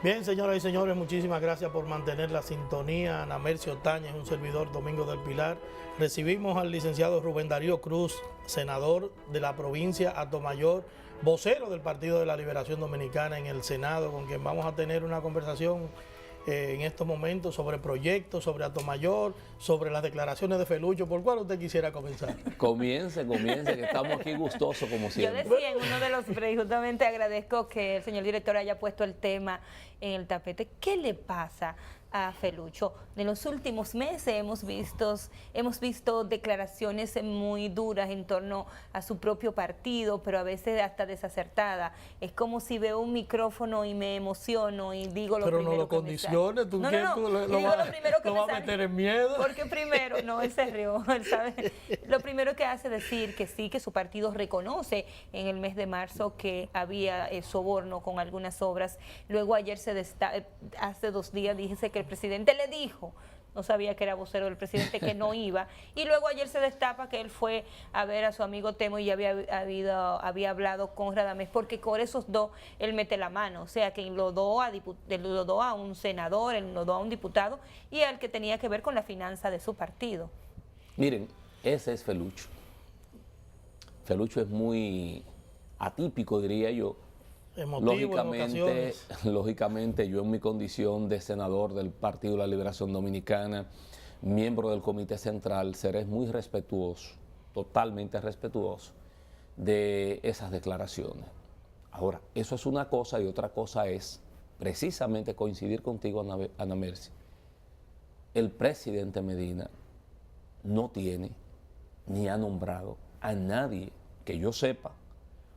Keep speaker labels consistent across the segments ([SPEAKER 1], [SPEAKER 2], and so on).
[SPEAKER 1] Bien, señoras y señores, muchísimas gracias por mantener la sintonía. Ana Mercy Otañez, un servidor Domingo del Pilar. Recibimos al licenciado Rubén Darío Cruz, senador de la provincia Atomayor, vocero del Partido de la Liberación Dominicana en el Senado, con quien vamos a tener una conversación en estos momentos sobre proyectos, sobre Atomayor, sobre las declaraciones de Felucho. ¿Por cuál usted quisiera comenzar?
[SPEAKER 2] Comience, que estamos aquí gustosos como siempre.
[SPEAKER 3] Yo decía en uno de los breaks, justamente agradezco que el señor director haya puesto el tema en el tapete. ¿Qué le pasa a Felucho? En los últimos meses hemos visto declaraciones muy duras en torno a su propio partido, pero a veces hasta desacertadas. Es como si veo un micrófono y me emociono y digo lo
[SPEAKER 1] pero
[SPEAKER 3] primero
[SPEAKER 1] no lo
[SPEAKER 3] que
[SPEAKER 1] condiciones,
[SPEAKER 3] me
[SPEAKER 1] tú
[SPEAKER 3] sale.
[SPEAKER 1] qué,
[SPEAKER 3] No,
[SPEAKER 1] tú
[SPEAKER 3] no,
[SPEAKER 1] lo
[SPEAKER 3] digo
[SPEAKER 1] vas
[SPEAKER 3] lo primero que
[SPEAKER 1] lo
[SPEAKER 3] me
[SPEAKER 1] vas a
[SPEAKER 3] sale.
[SPEAKER 1] meter en miedo.
[SPEAKER 3] Porque primero, no, él se rió, él sabe. Lo primero que hace decir que sí, que su partido reconoce en el mes de marzo que había soborno con algunas obras. Luego ayer hace 2 días dice que el presidente le dijo, no sabía que era vocero del presidente, que no iba, y luego ayer se destapa que él fue a ver a su amigo Temo y había hablado con Radamés, porque con esos dos él mete la mano, o sea que enlodó a un senador, enlodó a un diputado y al que tenía que ver con la finanza de su partido.
[SPEAKER 2] Miren, ese es Felucho. Felucho es muy atípico, diría yo.
[SPEAKER 1] Emotivo en ocasiones.
[SPEAKER 2] Lógicamente, yo en mi condición de senador del Partido de la Liberación Dominicana, miembro del Comité Central, seré muy respetuoso, totalmente respetuoso de esas declaraciones. Ahora, eso es una cosa y otra cosa es precisamente coincidir contigo, Ana Mercy. El presidente Medina no tiene ni ha nombrado a nadie que yo sepa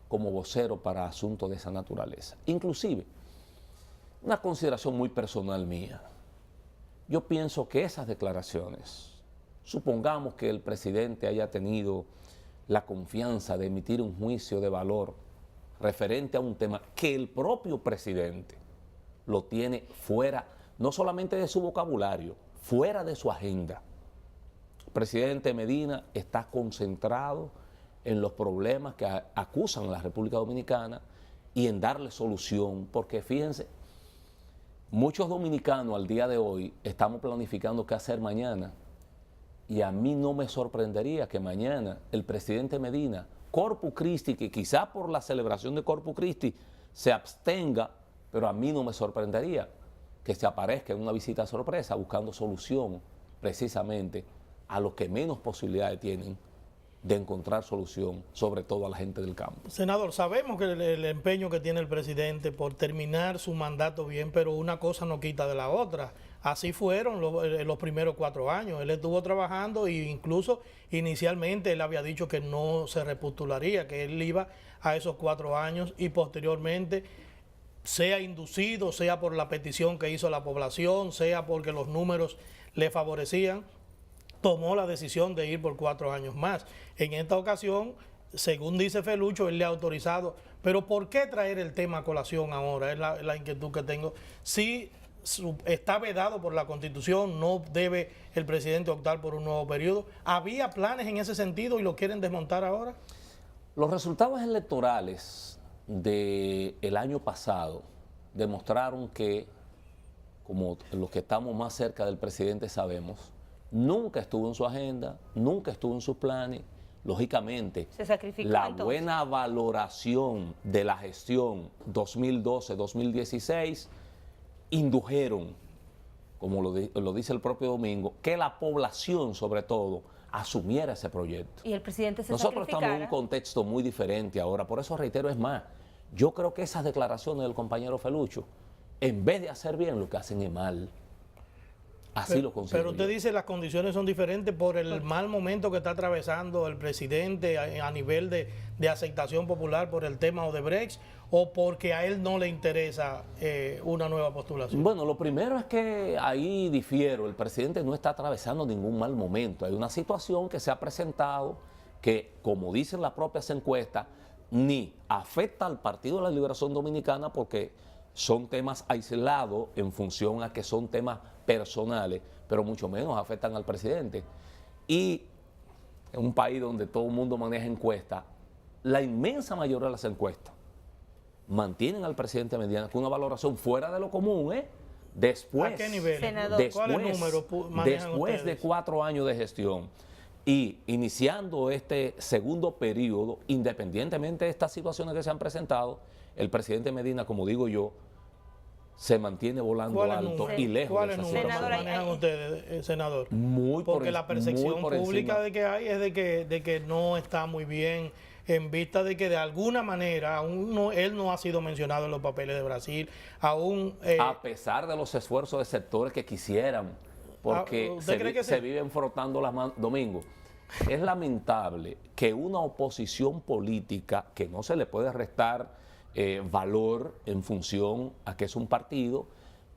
[SPEAKER 2] como vocero para asuntos de esa naturaleza. Inclusive, una consideración muy personal mía, yo pienso que esas declaraciones, supongamos que el presidente haya tenido la confianza de emitir un juicio de valor referente a un tema que el propio presidente lo tiene fuera, no solamente de su vocabulario, fuera de su agenda. El presidente Medina está concentrado en los problemas que acusan a la República Dominicana y en darle solución, porque fíjense, muchos dominicanos al día de hoy estamos planificando qué hacer mañana y a mí no me sorprendería que mañana el presidente Medina, Corpus Christi, que quizá por la celebración de Corpus Christi se abstenga, pero a mí no me sorprendería que se aparezca en una visita sorpresa buscando solución precisamente a los que menos posibilidades tienen de encontrar solución, sobre todo a la gente del campo.
[SPEAKER 1] Senador, sabemos que el empeño que tiene el presidente por terminar su mandato bien, pero una cosa no quita de la otra. Así fueron los primeros 4 años. Él estuvo trabajando e incluso inicialmente él había dicho que no se repostularía, que él iba a esos 4 años y posteriormente, sea inducido, sea por la petición que hizo la población, sea porque los números le favorecían, tomó la decisión de ir por 4 años más. En esta ocasión, según dice Felucho, él le ha autorizado. Pero ¿por qué traer el tema a colación ahora? Es la inquietud que tengo. Si está vedado por la Constitución, no debe el presidente optar por un nuevo periodo. ¿Había planes en ese sentido y lo quieren desmontar ahora?
[SPEAKER 2] Los resultados electorales del año pasado demostraron que, como los que estamos más cerca del presidente sabemos, nunca estuvo en su agenda, nunca estuvo en sus planes. Lógicamente,
[SPEAKER 3] Se sacrificó
[SPEAKER 2] la
[SPEAKER 3] entonces.
[SPEAKER 2] buena valoración de la gestión 2012-2016 indujeron, como lo dice el propio Domingo, que la población, sobre todo, asumiera ese proyecto.
[SPEAKER 3] Y el presidente se
[SPEAKER 2] Nosotros estamos en un
[SPEAKER 3] sacrificara.
[SPEAKER 2] contexto muy diferente ahora, por eso reitero, es más, yo creo que esas declaraciones del compañero Felucho, en vez de hacer bien, lo que hacen es mal. Así lo considero.
[SPEAKER 1] Pero usted dice que las condiciones son diferentes por el mal momento que está atravesando el presidente a nivel de aceptación popular por el tema Odebrecht, o porque a él no le interesa una nueva postulación.
[SPEAKER 2] Bueno, lo primero es que ahí difiero, el presidente no está atravesando ningún mal momento. Hay una situación que se ha presentado que, como dicen las propias encuestas, ni afecta al Partido de la Liberación Dominicana porque son temas aislados en función a que son temas personales, pero mucho menos afectan al presidente. Y en un país donde todo el mundo maneja encuestas, la inmensa mayoría de las encuestas mantienen al presidente Medina con una valoración fuera de lo común, ¿eh? Después,
[SPEAKER 1] ¿A qué nivel?
[SPEAKER 3] Senador.
[SPEAKER 1] ¿Cuáles números manejan
[SPEAKER 2] después de
[SPEAKER 1] ustedes?
[SPEAKER 2] 4 años de gestión y iniciando este segundo periodo, independientemente de estas situaciones que se han presentado, el presidente Medina, como digo yo, se mantiene volando
[SPEAKER 1] ¿Cuáles
[SPEAKER 2] alto
[SPEAKER 1] números?
[SPEAKER 2] y lejos de
[SPEAKER 1] ¿Cuáles
[SPEAKER 2] esa
[SPEAKER 1] números
[SPEAKER 3] Senador,
[SPEAKER 2] situación.
[SPEAKER 1] manejan ustedes, senador?
[SPEAKER 2] Muy por
[SPEAKER 1] Porque
[SPEAKER 2] en-
[SPEAKER 1] la percepción
[SPEAKER 2] muy por
[SPEAKER 1] pública
[SPEAKER 2] encima.
[SPEAKER 1] de que hay es de que no está muy bien, en vista de que de alguna manera aún no, él no ha sido mencionado en los papeles de Brasil, aún
[SPEAKER 2] A pesar de los esfuerzos de sectores que quisieran, porque
[SPEAKER 1] ¿usted cree que
[SPEAKER 2] se
[SPEAKER 1] sí?
[SPEAKER 2] viven frotando las manos. Domingo, es lamentable que una oposición política, que no se le puede restar valor en función a que es un partido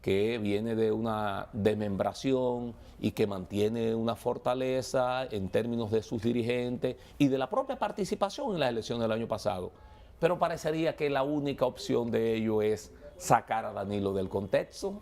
[SPEAKER 2] que viene de una desmembración y que mantiene una fortaleza en términos de sus dirigentes y de la propia participación en las elecciones del año pasado. Pero parecería que la única opción de ello es sacar a Danilo del contexto,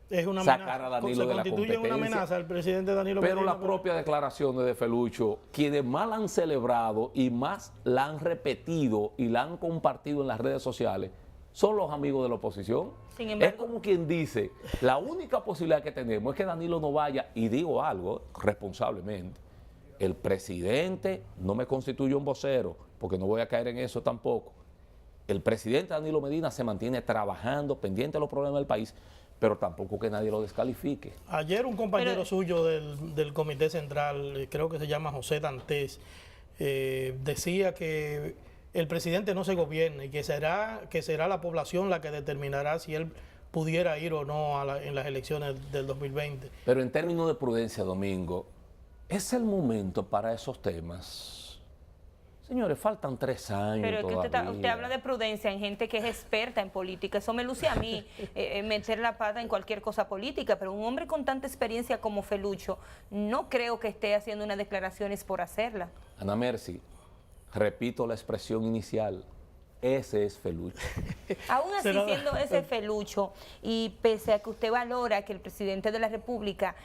[SPEAKER 1] es una
[SPEAKER 2] sacar a
[SPEAKER 1] amenaza.
[SPEAKER 2] Danilo
[SPEAKER 1] Se
[SPEAKER 2] de la
[SPEAKER 1] constituye una
[SPEAKER 2] competencia.
[SPEAKER 1] amenaza al presidente Danilo
[SPEAKER 2] pero
[SPEAKER 1] Medina,
[SPEAKER 2] las propias declaraciones de Felucho, quienes más la han celebrado y más la han repetido y la han compartido en las redes sociales, son los amigos de la oposición.
[SPEAKER 3] Sin embargo,
[SPEAKER 2] es como quien dice, la única posibilidad que tenemos es que Danilo no vaya, y digo algo responsablemente, el presidente no me constituye un vocero, porque no voy a caer en eso tampoco. El presidente Danilo Medina se mantiene trabajando, pendiente de los problemas del país, pero tampoco que nadie lo descalifique.
[SPEAKER 1] Ayer un compañero
[SPEAKER 3] Pero-
[SPEAKER 1] suyo del Comité Central, creo que se llama José Dantes, decía que el presidente no se gobierna y que será la población la que determinará si él pudiera ir o no en las elecciones del 2020.
[SPEAKER 2] Pero en términos de prudencia, Domingo, ¿es el momento para esos temas? Señores, faltan 3 años
[SPEAKER 3] pero es que usted
[SPEAKER 2] todavía.
[SPEAKER 3] habla de prudencia en gente que es experta en política. Eso me luce a mí, meter la pata en cualquier cosa política, pero un hombre con tanta experiencia como Felucho, no creo que esté haciendo unas declaraciones por hacerla.
[SPEAKER 2] Ana Mercy, repito la expresión inicial, ese es Felucho.
[SPEAKER 3] Aún así,
[SPEAKER 1] Senador.
[SPEAKER 3] siendo ese Felucho, y pese a que usted valora que el presidente de la República,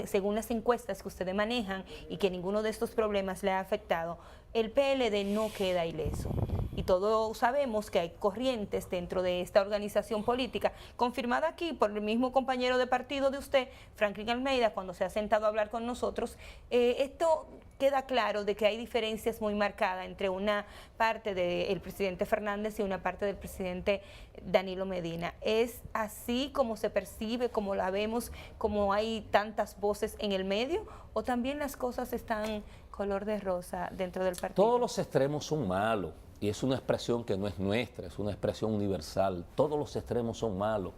[SPEAKER 3] según las encuestas que ustedes manejan, y que ninguno de estos problemas le ha afectado, el PLD no queda ileso. Y todos sabemos que hay corrientes dentro de esta organización política, confirmada aquí por el mismo compañero de partido de usted, Franklin Almeida, cuando se ha sentado a hablar con nosotros. Esto queda claro de que hay diferencias muy marcadas entre una parte del presidente Fernández y una parte del presidente Danilo Medina. ¿Es así como se percibe, como la vemos, como hay tantas voces en el medio? ¿O también las cosas están color de rosa dentro del partido?
[SPEAKER 2] Todos los extremos son malos, y es una expresión que no es nuestra, es una expresión universal. Todos los extremos son malos.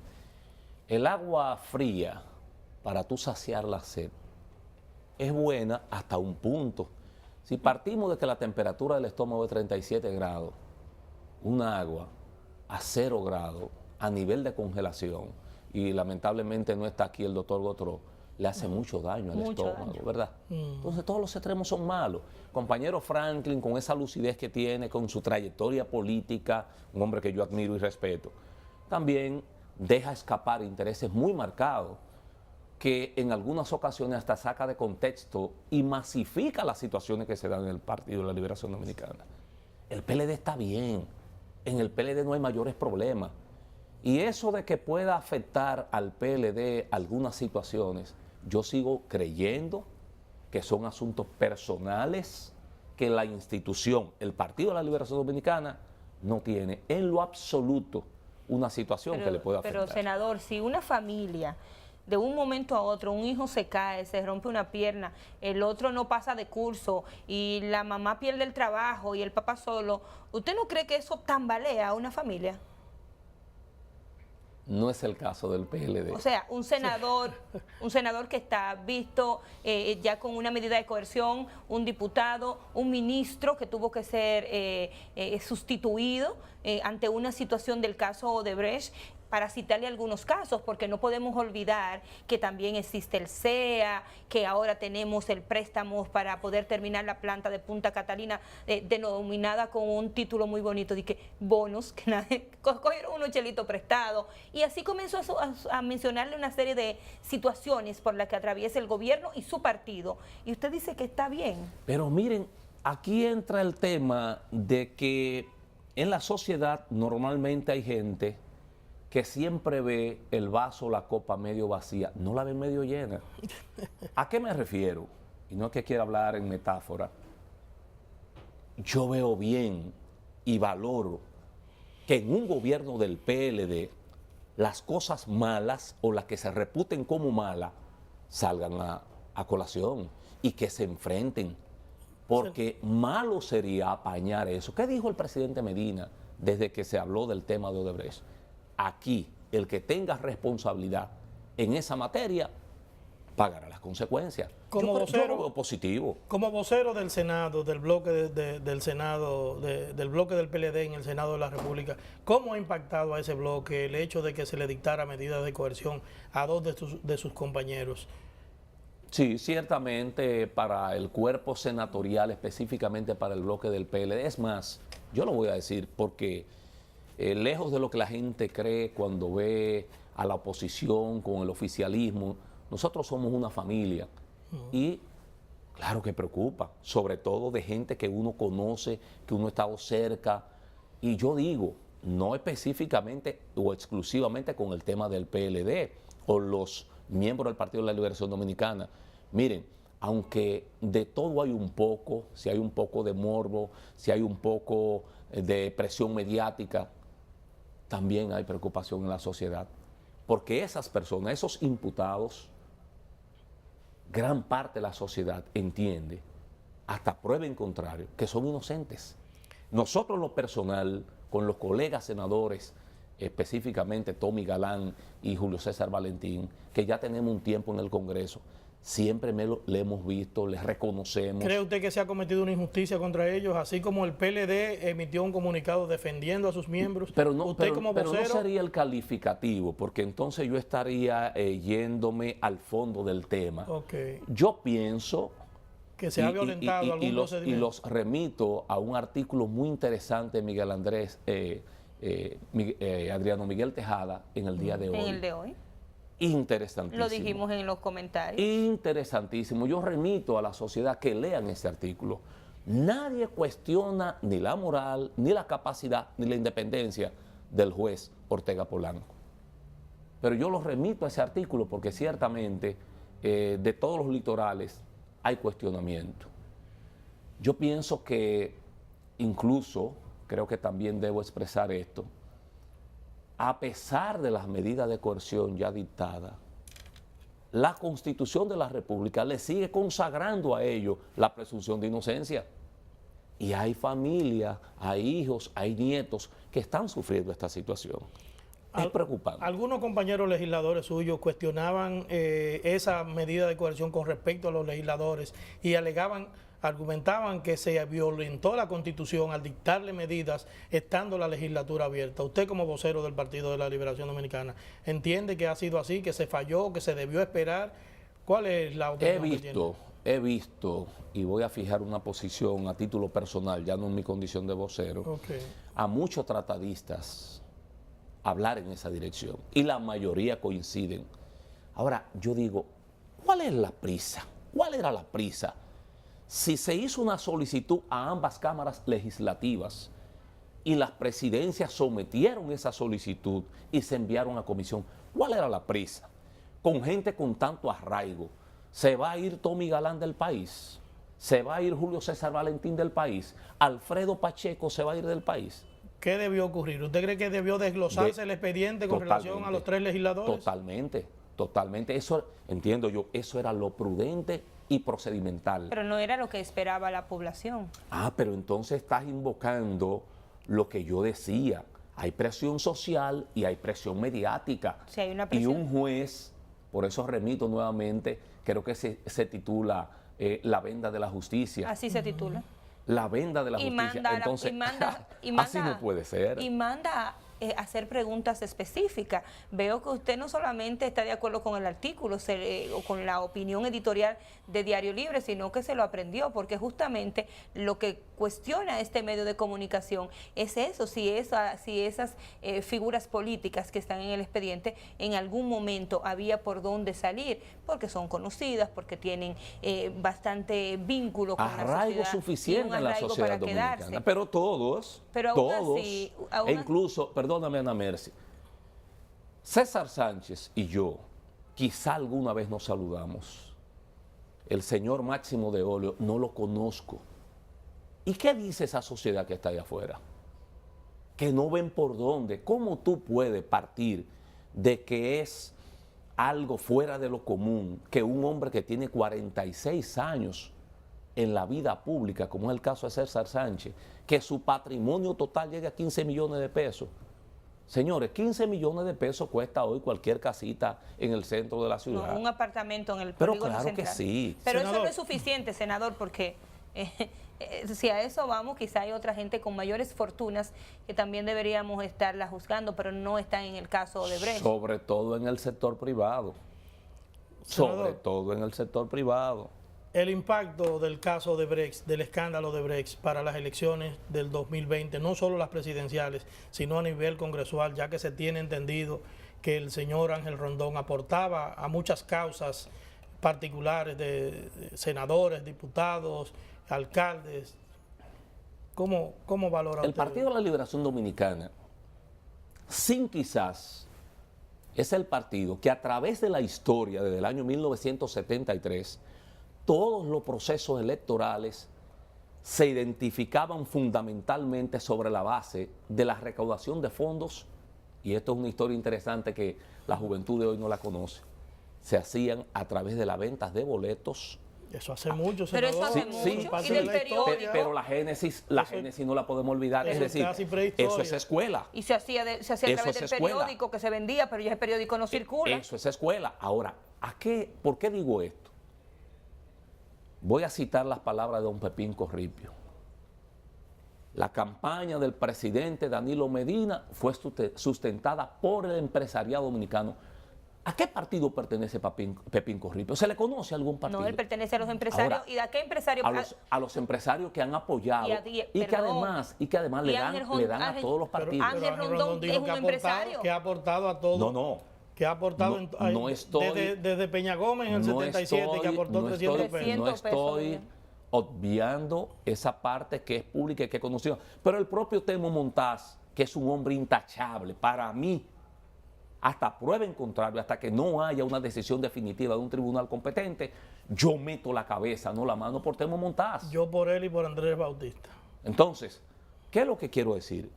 [SPEAKER 2] El agua fría, para tú saciar la sed, es buena hasta un punto. Si partimos de que la temperatura del estómago es 37 grados, una agua a 0 grados, a nivel de congelación, y lamentablemente no está aquí el doctor Gotró, le hace mucho daño al
[SPEAKER 3] Mucho
[SPEAKER 2] estómago,
[SPEAKER 3] daño.
[SPEAKER 2] ¿verdad? Entonces todos los extremos son malos. Compañero Franklin, con esa lucidez que tiene, con su trayectoria política, un hombre que yo admiro y respeto, también deja escapar intereses muy marcados, que en algunas ocasiones hasta saca de contexto y masifica las situaciones que se dan en el Partido de la Liberación Dominicana. El PLD está bien, en el PLD no hay mayores problemas. Y eso de que pueda afectar al PLD algunas situaciones, yo sigo creyendo que son asuntos personales que la institución, el Partido de la Liberación Dominicana, no tiene en lo absoluto una situación que le pueda afectar.
[SPEAKER 3] Pero, senador, si una familia de un momento a otro, un hijo se cae, se rompe una pierna, el otro no pasa de curso y la mamá pierde el trabajo y el papá solo, ¿usted no cree que eso tambalea a una familia?
[SPEAKER 2] No es el caso del PLD.
[SPEAKER 3] O sea, un senador que está visto ya con una medida de coerción, un diputado, un ministro que tuvo que ser sustituido ante una situación del caso Odebrecht, para citarle algunos casos, porque no podemos olvidar que también existe el CEA, que ahora tenemos el préstamo para poder terminar la planta de Punta Catalina, denominada con un título muy bonito, de que bonos, que nadie, cogieron unos chelitos prestados, y así comenzó a mencionarle una serie de situaciones por las que atraviesa el gobierno y su partido, y usted dice que está bien.
[SPEAKER 2] Pero miren, aquí entra el tema de que en la sociedad normalmente hay gente que siempre ve el vaso, la copa medio vacía, no la ve medio llena. ¿A qué me refiero? Y no es que quiera hablar en metáfora. Yo veo bien y valoro que en un gobierno del PLD las cosas malas o las que se reputen como malas salgan a colación y que se enfrenten. Porque malo sería apañar eso. ¿Qué dijo el presidente Medina desde que se habló del tema de Odebrecht? Aquí, el que tenga responsabilidad en esa materia pagará las consecuencias.
[SPEAKER 1] Como
[SPEAKER 2] Yo lo veo positivo.
[SPEAKER 1] Como vocero del Senado, del bloque del Senado, del bloque del PLD en el Senado de la República, ¿cómo ha impactado a ese bloque el hecho de que se le dictara medidas de coerción a dos de sus compañeros?
[SPEAKER 2] Sí, ciertamente para el cuerpo senatorial, específicamente para el bloque del PLD. Es más, yo lo voy a decir porque lejos de lo que la gente cree cuando ve a la oposición con el oficialismo, nosotros somos una familia y claro que preocupa, sobre todo de gente que uno conoce, que uno ha estado cerca. Y yo digo, no específicamente o exclusivamente con el tema del PLD o los miembros del Partido de la Liberación Dominicana. Miren, aunque de todo hay un poco, si hay un poco de morbo, si hay un poco de presión mediática, también hay preocupación en la sociedad. Porque esas personas, esos imputados, gran parte de la sociedad entiende, hasta prueba en contrario, que son inocentes. Nosotros en lo personal, con los colegas senadores, específicamente Tommy Galán y Julio César Valentín, que ya tenemos un tiempo en el Congreso, siempre le hemos visto, les reconocemos.
[SPEAKER 1] ¿Cree usted que se ha cometido una injusticia contra ellos, así como el PLD emitió un comunicado defendiendo a sus miembros?
[SPEAKER 2] Pero no,
[SPEAKER 1] usted como vocero,
[SPEAKER 2] no sería el calificativo, porque entonces yo estaría yéndome al fondo del tema.
[SPEAKER 1] Okay.
[SPEAKER 2] Yo pienso
[SPEAKER 1] que se ha violentado algún procedimiento.
[SPEAKER 2] Y los remito a un artículo muy interesante de Miguel Andrés, Adriano Miguel Tejada, en el día de hoy.
[SPEAKER 3] En el de hoy.
[SPEAKER 2] Interesantísimo.
[SPEAKER 3] Lo dijimos en los comentarios.
[SPEAKER 2] Interesantísimo. Yo remito a la sociedad que lean ese artículo. Nadie cuestiona ni la moral, ni la capacidad, ni la independencia del juez Ortega Polanco. Pero yo los remito a ese artículo porque ciertamente de todos los litorales hay cuestionamiento. Yo pienso que incluso, creo que también debo expresar esto, a pesar de las medidas de coerción ya dictadas, la Constitución de la República le sigue consagrando a ellos la presunción de inocencia. Y hay familias, hay hijos, hay nietos que están sufriendo esta situación. Es preocupante.
[SPEAKER 1] Algunos compañeros legisladores suyos cuestionaban esa medida de coerción con respecto a los legisladores y argumentaban que se violentó la Constitución al dictarle medidas estando la legislatura abierta. Usted como vocero del Partido de la Liberación Dominicana, ¿entiende que ha sido así, que se falló, que se debió esperar? ¿Cuál es la opinión que tiene?
[SPEAKER 2] He visto, y voy a fijar una posición a título personal, ya no en mi condición de vocero, a muchos tratadistas hablar en esa dirección, y la mayoría coinciden. Ahora, yo digo, ¿cuál es la prisa? ¿Cuál era la prisa? Si se hizo una solicitud a ambas cámaras legislativas y las presidencias sometieron esa solicitud y se enviaron a comisión, ¿cuál era la prisa? Con gente con tanto arraigo, ¿se va a ir Tommy Galán del país? ¿Se va a ir Julio César Valentín del país? ¿Alfredo Pacheco se va a ir del país?
[SPEAKER 1] ¿Qué debió ocurrir? ¿Usted cree que debió desglosarse el expediente con relación a los tres legisladores?
[SPEAKER 2] Totalmente. Eso, entiendo yo, eso era lo prudente y procedimental.
[SPEAKER 3] Pero no era lo que esperaba la población.
[SPEAKER 2] Pero entonces estás invocando lo que yo decía. Hay presión social y hay presión mediática.
[SPEAKER 3] Sí, hay una presión.
[SPEAKER 2] Y un juez, por eso remito nuevamente, creo que se titula La venda de la justicia.
[SPEAKER 3] Así se titula.
[SPEAKER 2] La venda de la justicia. Entonces, así no puede ser.
[SPEAKER 3] Y manda hacer preguntas específicas. Veo que usted no solamente está de acuerdo con el artículo o con la opinión editorial de Diario Libre, sino que se lo aprendió, porque justamente lo que cuestiona este medio de comunicación es eso, si esas figuras políticas que están en el expediente en algún momento había por dónde salir, porque son conocidas, porque tienen bastante vínculo con la
[SPEAKER 2] arraigo
[SPEAKER 3] sociedad,
[SPEAKER 2] suficiente en la sociedad dominicana.
[SPEAKER 3] quedarse.
[SPEAKER 2] Pero todos,
[SPEAKER 3] Aún
[SPEAKER 2] incluso, perdóname Ana Mercy, César Sánchez y yo, quizá alguna vez nos saludamos. El señor Máximo de Olio no lo conozco. ¿Y qué dice esa sociedad que está allá afuera? Que no ven por dónde. ¿Cómo tú puedes partir de que es algo fuera de lo común que un hombre que tiene 46 años en la vida pública, como es el caso de César Sánchez, que su patrimonio total llegue a 15 millones de pesos? Señores, 15 millones de pesos cuesta hoy cualquier casita en el centro de la ciudad.
[SPEAKER 3] no, un apartamento en el
[SPEAKER 2] Pero
[SPEAKER 3] polígono
[SPEAKER 2] claro que
[SPEAKER 3] central.
[SPEAKER 2] sí.
[SPEAKER 3] Pero
[SPEAKER 1] Senador.
[SPEAKER 3] eso no es suficiente, senador, porque si a eso vamos, quizá hay otra gente con mayores fortunas que también deberíamos estarla juzgando, pero no está en el caso de Brecht.
[SPEAKER 2] Sobre todo en el sector privado. Sobre
[SPEAKER 1] Senador.
[SPEAKER 2] todo en el sector privado.
[SPEAKER 1] El impacto del caso de Brecht, del escándalo de Brecht para las elecciones del 2020, no solo las presidenciales, sino a nivel congresual, ya que se tiene entendido que el señor Ángel Rondón aportaba a muchas causas particulares de senadores, diputados, alcaldes. ¿Cómo valora
[SPEAKER 2] El
[SPEAKER 1] usted?
[SPEAKER 2] Partido de la Liberación Dominicana, sin quizás, es el partido que a través de la historia, desde el año 1973, todos los procesos electorales se identificaban fundamentalmente sobre la base de la recaudación de fondos, y esto es una historia interesante que la juventud de hoy no la conoce, se hacían a través de las ventas de boletos.
[SPEAKER 1] Eso hace mucho,
[SPEAKER 3] Pero
[SPEAKER 1] senador.
[SPEAKER 3] eso hace
[SPEAKER 2] Sí,
[SPEAKER 3] mucho,
[SPEAKER 1] parte
[SPEAKER 3] y del
[SPEAKER 1] de la historia.
[SPEAKER 3] periódico.
[SPEAKER 2] Pero la génesis no la podemos olvidar. Es
[SPEAKER 1] eso es
[SPEAKER 2] decir,
[SPEAKER 1] casi prehistoria.
[SPEAKER 2] eso es escuela.
[SPEAKER 3] Y se hacía a
[SPEAKER 2] Eso
[SPEAKER 3] través
[SPEAKER 2] es
[SPEAKER 3] del
[SPEAKER 2] escuela.
[SPEAKER 3] periódico que se vendía, pero ya ese periódico no circula.
[SPEAKER 2] Eso es escuela. Ahora, ¿por qué digo esto? Voy a citar las palabras de don Pepín Corripio. La campaña del presidente Danilo Medina fue sustentada por el empresariado dominicano. ¿A qué partido pertenece Pepín Corripio? ¿Se le conoce a algún partido?
[SPEAKER 3] No, él pertenece a los empresarios.
[SPEAKER 2] Ahora,
[SPEAKER 3] ¿Y de qué empresario?
[SPEAKER 2] a los empresarios que han apoyado y que además le dan a todos los partidos.
[SPEAKER 3] Ángel Rondón
[SPEAKER 1] dijo
[SPEAKER 3] es un
[SPEAKER 1] que
[SPEAKER 3] empresario.
[SPEAKER 1] que ha aportado a todos.
[SPEAKER 2] No.
[SPEAKER 1] Que ha aportado desde Peña Gómez en el 77, que aportó 300 pesos.
[SPEAKER 2] No estoy obviando esa parte que es pública y que es conocida. Pero el propio Temo Montaz, que es un hombre intachable, para mí, hasta prueba en contrario, hasta que no haya una decisión definitiva de un tribunal competente, yo meto la cabeza, no la mano, por Temo Montaz.
[SPEAKER 1] Yo por él y por Andrés Bautista.
[SPEAKER 2] Entonces, ¿qué es lo que quiero decir?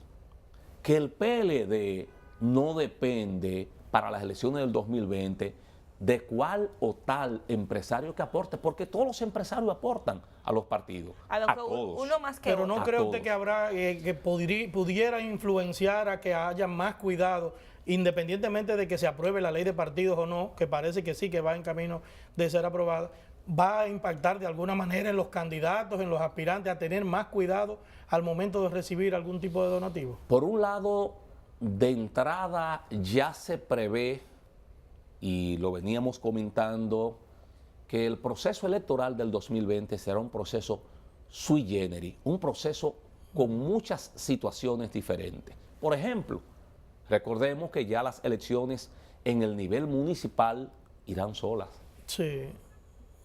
[SPEAKER 2] Que el PLD no depende para las elecciones del 2020 de cuál o tal empresario que aporte, porque todos los empresarios aportan a los partidos, a todos.
[SPEAKER 3] Uno más que
[SPEAKER 1] Pero
[SPEAKER 3] otro.
[SPEAKER 1] no
[SPEAKER 2] A
[SPEAKER 1] cree usted
[SPEAKER 2] todos.
[SPEAKER 1] que habrá que pudiera influenciar a que haya más cuidado, independientemente de que se apruebe la ley de partidos o no, que parece que sí, que va en camino de ser aprobada, va a impactar de alguna manera en los candidatos, en los aspirantes, a tener más cuidado al momento de recibir algún tipo de donativo?
[SPEAKER 2] Por un lado, de entrada ya se prevé, y lo veníamos comentando, que el proceso electoral del 2020 será un proceso sui generis, un proceso con muchas situaciones diferentes. Por ejemplo, recordemos que ya las elecciones en el nivel municipal irán solas.
[SPEAKER 1] Sí.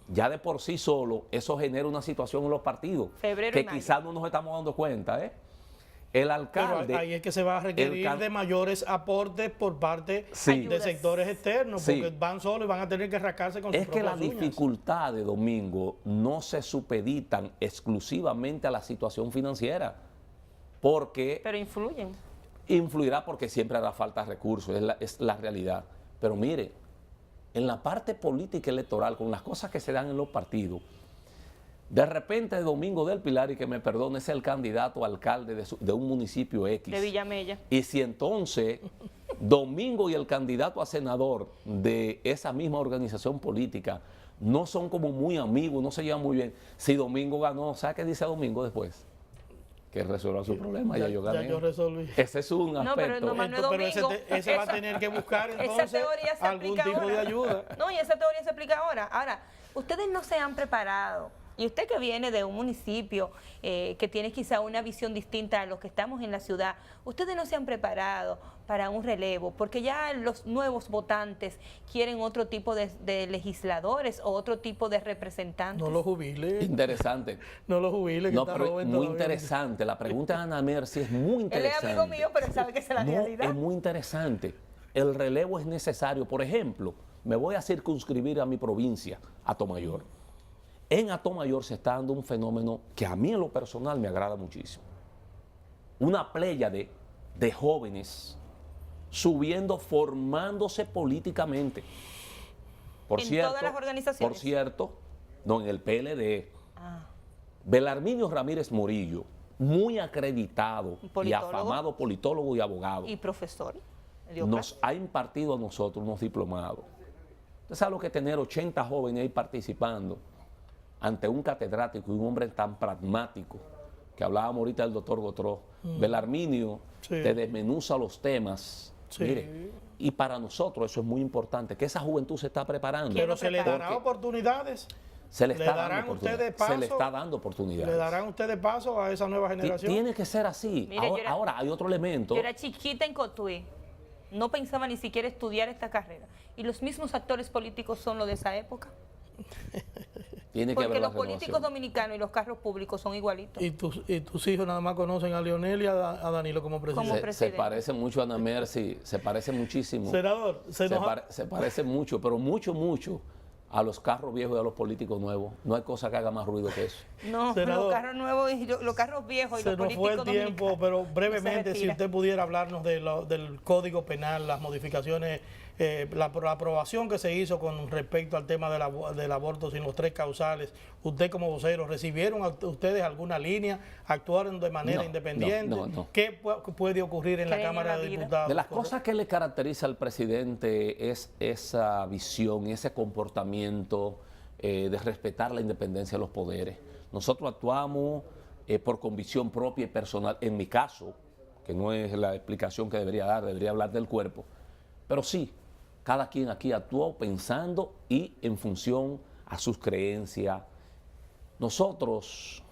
[SPEAKER 2] Ya de por sí solo, eso genera una situación en los partidos
[SPEAKER 3] Febrero y
[SPEAKER 2] que
[SPEAKER 3] mayo.
[SPEAKER 2] quizás no nos estamos dando cuenta, ¿eh? El alcalde...
[SPEAKER 1] Pero ahí es que se va a requerir de mayores aportes por parte
[SPEAKER 2] Sí.
[SPEAKER 1] de sectores externos,
[SPEAKER 2] Sí.
[SPEAKER 1] porque van solos y van a tener que rascarse con sus
[SPEAKER 2] Es que las
[SPEAKER 1] propias uñas.
[SPEAKER 2] dificultades, Domingo, no se supeditan exclusivamente a la situación financiera, porque
[SPEAKER 3] Pero influyen.
[SPEAKER 2] influirá porque siempre hará falta de recursos, es la realidad. Pero mire, en la parte política electoral, con las cosas que se dan en los partidos, de repente Domingo del Pilar, y que me perdone, es el candidato a alcalde de un municipio X.
[SPEAKER 3] De Villamella.
[SPEAKER 2] Y si entonces Domingo y el candidato a senador de esa misma organización política no son como muy amigos, no se llevan muy bien, si Domingo ganó, ¿sabe qué dice Domingo después? que resuelva su problema, ya yo gané.
[SPEAKER 1] Ya yo resolví.
[SPEAKER 2] Ese es un
[SPEAKER 3] No, pero
[SPEAKER 2] aspecto.
[SPEAKER 3] no, Manuel
[SPEAKER 1] Pero
[SPEAKER 3] Domingo,
[SPEAKER 1] ese va a tener que buscar
[SPEAKER 3] esa
[SPEAKER 1] entonces
[SPEAKER 3] teoría se
[SPEAKER 1] algún
[SPEAKER 3] aplica
[SPEAKER 1] tipo
[SPEAKER 3] ahora.
[SPEAKER 1] de ayuda.
[SPEAKER 3] No, y esa teoría se aplica ahora. Ahora, ustedes no se han preparado. Y usted que viene de un municipio que tiene quizá una visión distinta a los que estamos en la ciudad, ustedes no se han preparado para un relevo, porque ya los nuevos votantes quieren otro tipo de legisladores o otro tipo de representantes.
[SPEAKER 1] No lo jubile.
[SPEAKER 2] Interesante.
[SPEAKER 1] No lo jubile, que
[SPEAKER 2] No,
[SPEAKER 1] está
[SPEAKER 2] pero
[SPEAKER 1] joven
[SPEAKER 2] muy
[SPEAKER 1] todavía.
[SPEAKER 2] interesante. La pregunta de Ana Mercy es muy
[SPEAKER 3] Él
[SPEAKER 2] interesante.
[SPEAKER 3] es amigo mío, pero él sabe que esa es la
[SPEAKER 2] No,
[SPEAKER 3] realidad.
[SPEAKER 2] es muy interesante. El relevo es necesario. Por ejemplo, me voy a circunscribir a mi provincia, Atomayor. En Atomayor se está dando un fenómeno que a mí en lo personal me agrada muchísimo. Una playa de jóvenes subiendo, formándose políticamente. Por
[SPEAKER 3] ¿En
[SPEAKER 2] cierto,
[SPEAKER 3] todas las organizaciones?
[SPEAKER 2] Por cierto, no, en el PLD.
[SPEAKER 3] Ah,
[SPEAKER 2] Belarminio Ramírez Morillo, muy acreditado y
[SPEAKER 3] politólogo.
[SPEAKER 2] afamado politólogo y abogado,
[SPEAKER 3] y profesor. ¿Le dio
[SPEAKER 2] nos
[SPEAKER 3] clase?
[SPEAKER 2] ha impartido a nosotros unos diplomados. Usted sabe lo que es tener 80 jóvenes ahí participando ante un catedrático y un hombre tan pragmático, que hablábamos ahorita del doctor Gotró. Belarminio
[SPEAKER 1] Sí.
[SPEAKER 2] te desmenuza los temas.
[SPEAKER 1] Sí.
[SPEAKER 2] Mire, y para nosotros eso es muy importante, que esa juventud se está preparando.
[SPEAKER 1] Pero
[SPEAKER 3] lo
[SPEAKER 1] se le
[SPEAKER 3] prepara?
[SPEAKER 1] dará oportunidades.
[SPEAKER 2] Se le
[SPEAKER 1] ¿Le
[SPEAKER 2] está
[SPEAKER 1] darán
[SPEAKER 2] dando
[SPEAKER 1] ustedes
[SPEAKER 2] oportunidades. Se le
[SPEAKER 1] paso?
[SPEAKER 2] está dando oportunidades.
[SPEAKER 1] ¿Le darán ustedes paso a esa nueva generación?
[SPEAKER 2] Tiene que ser así.
[SPEAKER 3] Mire, yo era-
[SPEAKER 2] Ahora hay otro elemento.
[SPEAKER 3] Yo era chiquita en Cotuí. No pensaba ni siquiera estudiar esta carrera. Y los mismos actores políticos son los de esa época.
[SPEAKER 2] Tiene que
[SPEAKER 3] Porque
[SPEAKER 2] haber la
[SPEAKER 3] los políticos
[SPEAKER 2] renovación.
[SPEAKER 3] dominicanos y los carros públicos son igualitos.
[SPEAKER 1] Y tus hijos nada más conocen a Leonel y a Danilo como presidente.
[SPEAKER 3] Como
[SPEAKER 2] Se
[SPEAKER 3] presidente.
[SPEAKER 2] parece mucho a Ana Mercy, se parece muchísimo.
[SPEAKER 1] Senador,
[SPEAKER 2] Se parece mucho, pero mucho a los carros viejos y a los políticos nuevos. No hay cosa que haga más ruido que eso.
[SPEAKER 3] No,
[SPEAKER 1] Senador,
[SPEAKER 3] los carros nuevos y los carros viejos y
[SPEAKER 1] se
[SPEAKER 3] los
[SPEAKER 1] nos
[SPEAKER 3] políticos
[SPEAKER 1] fue el tiempo,
[SPEAKER 3] dominicanos.
[SPEAKER 1] pero
[SPEAKER 3] No se
[SPEAKER 1] brevemente, si
[SPEAKER 3] retira.
[SPEAKER 1] usted pudiera hablarnos del Código Penal, las modificaciones, la aprobación que se hizo con respecto al tema del aborto sin los 3 causales. Usted como vocero, ¿recibieron ustedes alguna línea? ¿Actuaron de manera
[SPEAKER 2] No,
[SPEAKER 1] independiente?
[SPEAKER 2] no.
[SPEAKER 1] ¿Qué puede ocurrir en la
[SPEAKER 3] Creen en
[SPEAKER 1] Cámara
[SPEAKER 3] la
[SPEAKER 1] de
[SPEAKER 3] vida.
[SPEAKER 1] Diputados?
[SPEAKER 2] De las cosas que le caracteriza al presidente es esa visión, ese comportamiento de respetar la independencia de los poderes. Nosotros actuamos por convicción propia y personal. En mi caso, que no es la explicación que debería dar, debería hablar del cuerpo, pero sí, cada quien aquí actuó pensando y en función a sus creencias. Nosotros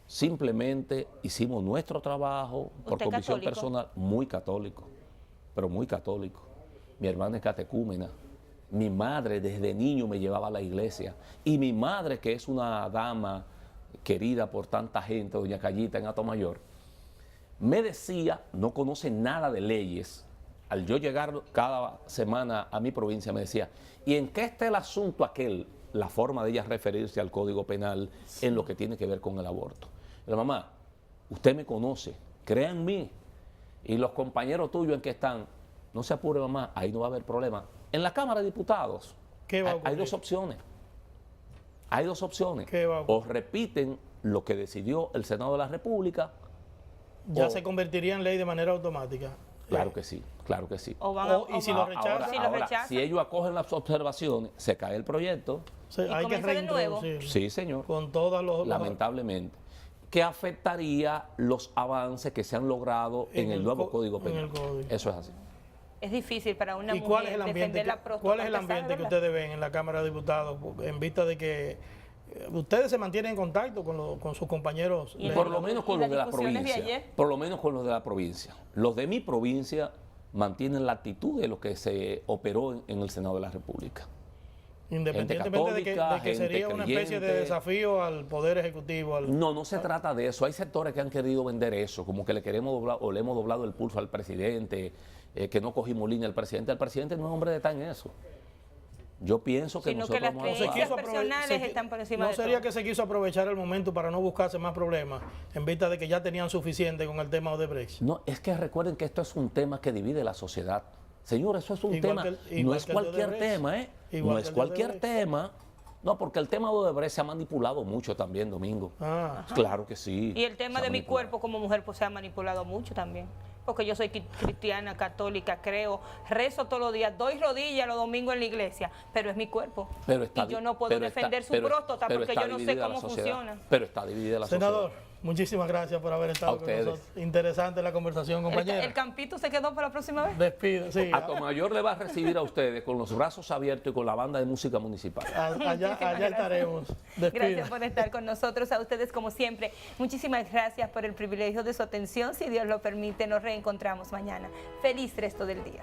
[SPEAKER 2] simplemente hicimos nuestro trabajo por
[SPEAKER 3] ¿Usted
[SPEAKER 2] convicción
[SPEAKER 3] católico?
[SPEAKER 2] personal, muy católico, pero muy católico. Mi hermana es catecúmena. Mi madre desde niño me llevaba a la iglesia. Y mi madre, que es una dama querida por tanta gente, doña Callita en Atomayor, me decía, no conoce nada de leyes. Al yo llegar cada semana a mi provincia me decía, ¿y en qué está el asunto aquel? La forma de ella referirse al Código Penal en lo que tiene que ver con el aborto. Pero mamá, usted me conoce, crea en mí. Y los compañeros tuyos en que están, no se apure mamá, ahí no va a haber problema. En la Cámara de Diputados
[SPEAKER 1] ¿Qué va a
[SPEAKER 2] hay
[SPEAKER 1] ocurrir?
[SPEAKER 2] dos opciones. Hay dos opciones.
[SPEAKER 1] ¿Qué va a ocurrir?
[SPEAKER 2] O repiten lo que decidió el Senado de la República.
[SPEAKER 1] ¿Ya
[SPEAKER 2] o-
[SPEAKER 1] se convertiría en ley de manera automática?
[SPEAKER 2] Claro que sí, claro que sí.
[SPEAKER 3] O van a-
[SPEAKER 1] O- y
[SPEAKER 3] o
[SPEAKER 1] si
[SPEAKER 3] van-
[SPEAKER 1] lo rechazan.
[SPEAKER 2] Ahora,
[SPEAKER 3] Si lo
[SPEAKER 2] ahora,
[SPEAKER 3] rechazan.
[SPEAKER 2] si ellos acogen las observaciones, se cae el proyecto.
[SPEAKER 1] Sí,
[SPEAKER 3] ¿Y
[SPEAKER 1] hay que
[SPEAKER 3] comienza de nuevo?
[SPEAKER 1] reintroducir.
[SPEAKER 2] Sí, señor.
[SPEAKER 1] Con todas los...
[SPEAKER 2] Lamentablemente. Que afectaría los avances que se han logrado en el nuevo Código
[SPEAKER 1] en
[SPEAKER 2] Penal.
[SPEAKER 1] el código.
[SPEAKER 2] Eso es así.
[SPEAKER 3] Es difícil para una
[SPEAKER 1] ¿Y
[SPEAKER 3] mujer
[SPEAKER 1] cuál es el ambiente,
[SPEAKER 3] defender la próstata.
[SPEAKER 1] cuál es el
[SPEAKER 3] ¿Usted sabe,
[SPEAKER 1] ambiente que
[SPEAKER 3] verdad?
[SPEAKER 1] ustedes ven en la Cámara de Diputados en vista de que ustedes se mantienen en contacto con sus compañeros?
[SPEAKER 3] Y
[SPEAKER 2] Por lo menos
[SPEAKER 3] ¿Y
[SPEAKER 2] con
[SPEAKER 3] las
[SPEAKER 2] los de la
[SPEAKER 3] discusiones de
[SPEAKER 2] provincia.
[SPEAKER 3] ayer?
[SPEAKER 2] Por lo menos con los de la provincia. Los de mi provincia mantienen la actitud de lo que se operó en el Senado de la República.
[SPEAKER 1] Independientemente de
[SPEAKER 2] católica,
[SPEAKER 1] que sería
[SPEAKER 2] gente
[SPEAKER 1] una especie de
[SPEAKER 2] creyente.
[SPEAKER 1] desafío al Poder Ejecutivo.
[SPEAKER 2] No se trata de eso. Hay sectores que han querido vender eso, como que le queremos doblar o le hemos doblado el pulso al presidente, que no cogimos línea al presidente. El presidente no es hombre de estar en eso. Yo pienso que
[SPEAKER 3] Sino que
[SPEAKER 2] nosotros
[SPEAKER 3] las
[SPEAKER 2] vamos a
[SPEAKER 3] creencias
[SPEAKER 2] actuar.
[SPEAKER 3] personales están por encima
[SPEAKER 1] ¿No
[SPEAKER 3] de
[SPEAKER 1] sería
[SPEAKER 3] todo?
[SPEAKER 1] que se quiso aprovechar el momento para no buscarse más problemas en vista de que ya tenían suficiente con el tema de Odebrecht?
[SPEAKER 2] No, es que recuerden que esto es un tema que divide la sociedad. Señor, eso es un
[SPEAKER 1] Igual
[SPEAKER 2] tema,
[SPEAKER 1] que
[SPEAKER 2] no
[SPEAKER 1] igual
[SPEAKER 2] es
[SPEAKER 1] que el de
[SPEAKER 2] cualquier
[SPEAKER 1] Odebrecht.
[SPEAKER 2] tema, ¿eh?
[SPEAKER 1] Igual
[SPEAKER 2] No
[SPEAKER 1] que
[SPEAKER 2] es
[SPEAKER 1] el de
[SPEAKER 2] cualquier
[SPEAKER 1] Odebrecht.
[SPEAKER 2] tema. No, porque el tema de Odebrecht se ha manipulado mucho también, Domingo.
[SPEAKER 1] Ah,
[SPEAKER 2] Claro que sí.
[SPEAKER 3] Y el tema
[SPEAKER 2] se ha
[SPEAKER 3] de mi
[SPEAKER 2] manipulado.
[SPEAKER 3] cuerpo como mujer pues se ha manipulado mucho también. Porque yo soy cristiana, católica, creo, rezo todos los días, doy rodillas los domingos en la iglesia, pero es mi cuerpo.
[SPEAKER 2] Pero está
[SPEAKER 3] Y yo
[SPEAKER 2] di-
[SPEAKER 3] no puedo
[SPEAKER 2] pero está-
[SPEAKER 3] defender su
[SPEAKER 2] pero-
[SPEAKER 3] próstata
[SPEAKER 2] pero
[SPEAKER 3] porque
[SPEAKER 2] está
[SPEAKER 3] yo no sé
[SPEAKER 2] dividida
[SPEAKER 3] cómo
[SPEAKER 2] la sociedad.
[SPEAKER 3] funciona.
[SPEAKER 2] Pero está dividida la
[SPEAKER 1] senador,
[SPEAKER 2] sociedad.
[SPEAKER 1] Muchísimas gracias por haber estado con nosotros. Interesante la conversación, compañera.
[SPEAKER 3] ¿El campito se quedó para la próxima vez?
[SPEAKER 1] Despido, sí.
[SPEAKER 2] Atomayor le va a recibir a ustedes con los brazos abiertos y con la banda de música municipal.
[SPEAKER 1] Allá estaremos. Despido.
[SPEAKER 3] Gracias por estar con nosotros, a ustedes como siempre. Muchísimas gracias por el privilegio de su atención. Si Dios lo permite, nos reencontramos mañana. Feliz resto del día.